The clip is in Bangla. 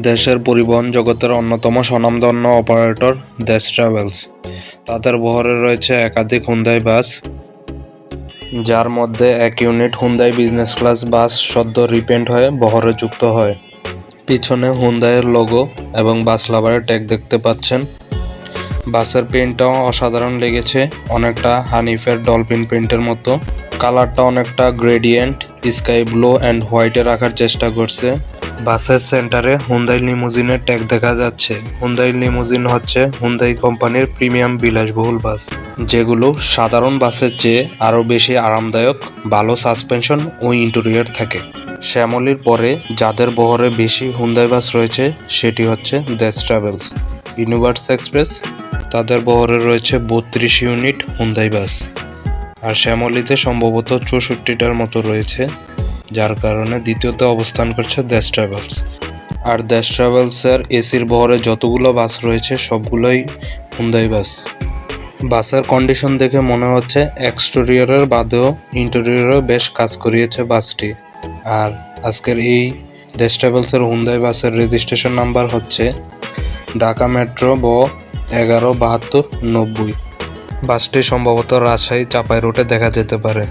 দেশের পরিবহন জগতের অন্যতম স্বনামধন্য অপারেটর দেশ ট্রাভেলস। তাদের বহরে রয়েছে একাধিক হুন্দাই বাস, যার মধ্যে এক ইউনিট হুন্দাই বিজনেস ক্লাস বাস সদ্য রিপেন্ট হয়ে বহরে যুক্ত হয়। পিছনে হুন্দাইয়ের লোগো এবং বাস লাভারের ট্যাগ দেখতে পাচ্ছেন। বাসের পেইন্টটাও অসাধারণ লেগেছে, অনেকটা হানিফের ডলফিন প্রিন্টের মতো। কালারটা অনেকটা গ্রেডিয়েন্ট স্কাই ব্লু অ্যান্ড হোয়াইটে রাখার চেষ্টা করছে। বাসের সেন্টারে হুন্দাই লিমুজিনের ট্যাগ দেখা যাচ্ছে। হুন্দাই লিমুজিন হচ্ছে হুন্দাই কোম্পানির প্রিমিয়াম বিলাসবহুল বাস, যেগুলো সাধারণ বাসের চেয়ে আরও বেশি আরামদায়ক, ভালো সাসপেনশন ও ইন্টেরিয়র থাকে। শ্যামলীর পরে যাদের বহরে বেশি হুন্দাই বাস রয়েছে সেটি হচ্ছে দেশ ট্রাভেলস। ইউনিভার্স এক্সপ্রেস, তাদের বহরে রয়েছে 32 ইউনিট হুন্দাই বাস, আর শ্যামলীতে সম্ভবত 64টার মতো রয়েছে, যার কারণে দ্বিতীয়তে অবস্থান করছে দেশ ট্রাভেলস। আর দেশ ট্রাভেলসের এসির বহরে যতগুলো বাস রয়েছে সবগুলোই হুন্দাই বাস। বাসের কন্ডিশন দেখে মনে হচ্ছে এক্সটেরিয়রের বাদেও ইন্টেরিয়রেও বেশ কাজ করিয়েছে বাসটি। আর আজকের এই দেশ ট্রাভেলসের হুন্দাই বাসের রেজিস্ট্রেশন নাম্বার হচ্ছে ঢাকা মেট্রো ব 117290। বাসটি সম্ভবত রাজশাহী চাপাই রুটে দেখা যেতে পারে।